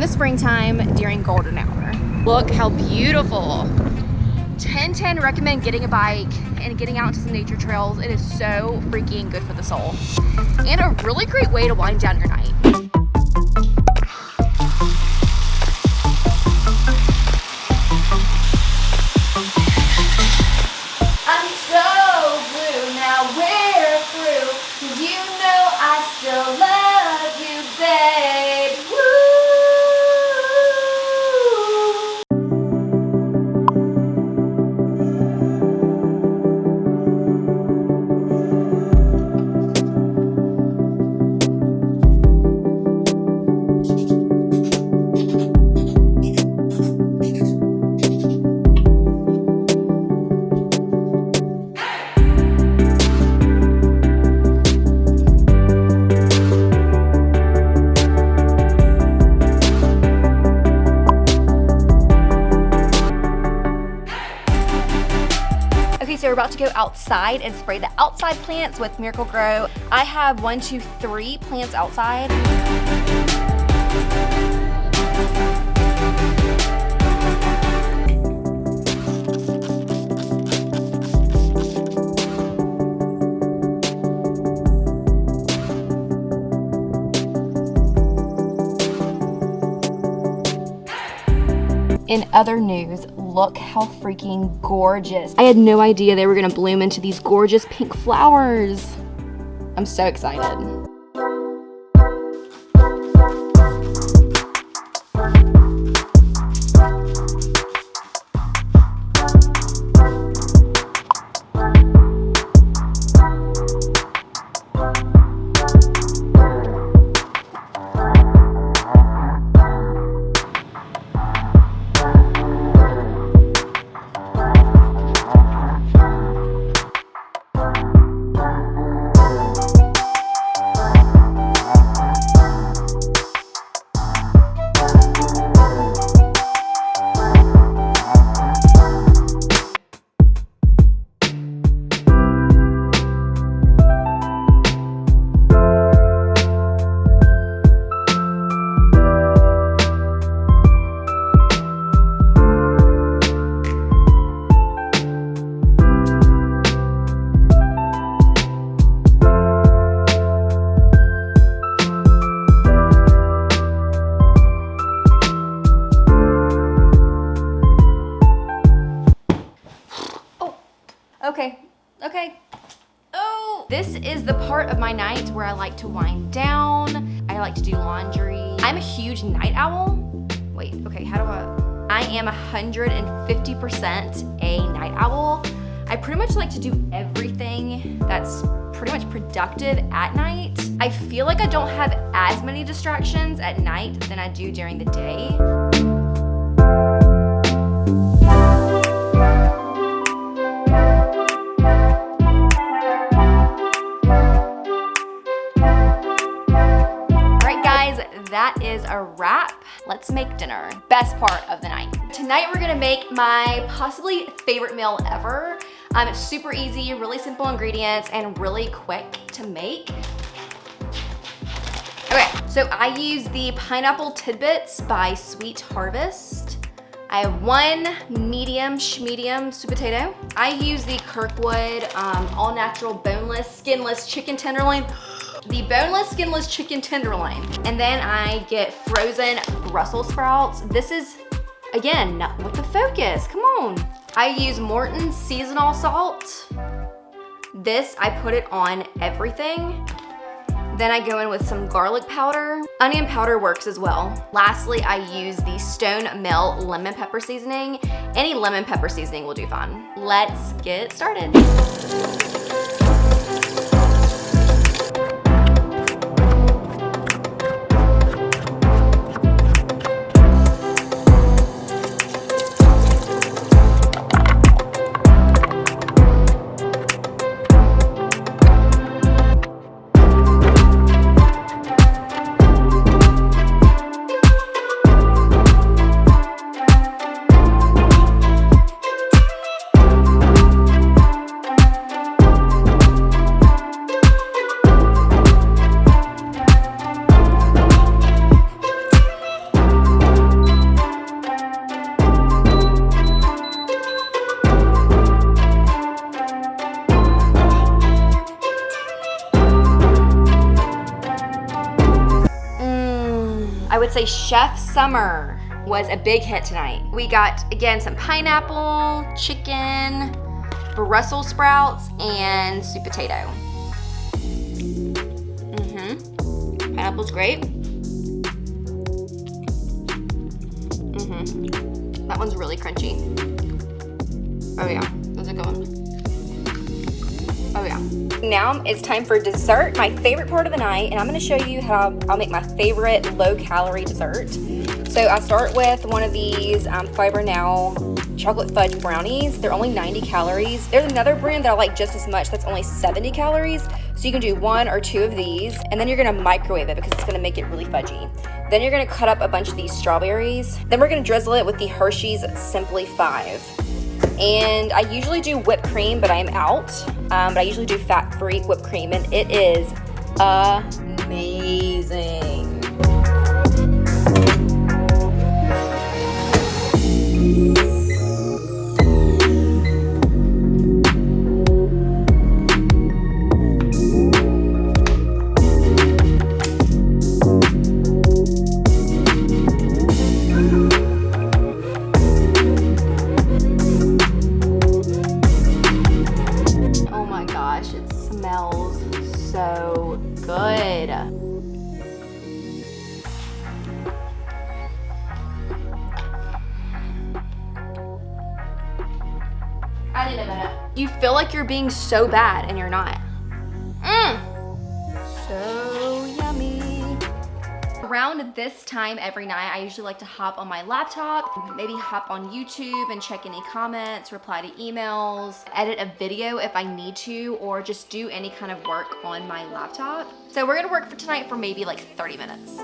the springtime during golden hour. Look how beautiful. 10/10 recommend getting a bike and getting out into some nature trails. It is so freaking good for the soul. And a really great way to wind down your night. I'm so blue, now we're through. 'Cause you know I still love you, babe. Woo! So we're about to go outside and spray the outside plants with Miracle-Gro. I have 1, 2, 3 plants outside. In other news, look how freaking gorgeous. I had no idea they were gonna bloom into these gorgeous pink flowers. I'm so excited. Okay. Oh, this is the part of my night where I like to wind down. I like to do laundry. I'm a huge night owl. Wait, okay, how do I am 150% a night owl. I pretty much like to do everything that's pretty much productive at night. I feel like I don't have as many distractions at night than I do during the day. That is a wrap. Let's make dinner. Best part of the night. Tonight we're gonna make my possibly favorite meal ever. It's super easy, really simple ingredients, and really quick to make. Okay, so I use the pineapple tidbits by Sweet Harvest. I have 1 medium sweet potato. I use the Kirkwood all natural boneless, skinless chicken tenderloin. The boneless, skinless chicken tenderloin. And then I get frozen Brussels sprouts. This is, again, not with the focus, come on. I use Morton's seasonal salt. This, I put it on everything. Then I go in with some garlic powder. Onion powder works as well. Lastly, I use the Stone Mill lemon pepper seasoning. Any lemon pepper seasoning will do fine. Let's get started. say Chef Summer was a big hit tonight. We got, again, some pineapple, chicken, Brussels sprouts, and sweet potato. Pineapple's great. That one's really crunchy. Oh yeah, that's a good one. Oh yeah. Now it's time for dessert, my favorite part of the night, and I'm gonna show you how I'll make my favorite low-calorie dessert. So I start with one of these Fiber Now chocolate fudge brownies. They're only 90 calories. There's another brand that I like just as much that's only 70 calories. So you can do 1 or 2 of these, and then you're gonna microwave it because it's gonna make it really fudgy. Then you're gonna cut up a bunch of these strawberries. Then we're gonna drizzle it with the Hershey's Simply 5. And I usually do whipped cream, but I am out. But I usually do fat-free whipped cream, and it is amazing. Smells so good. I need a minute. You feel like you're being so bad and you're not. So yummy. Around this time every night, I usually like to hop on my laptop, maybe hop on YouTube and check any comments, reply to emails, edit a video if I need to, or just do any kind of work on my laptop. So we're gonna work for tonight for maybe like 30 minutes.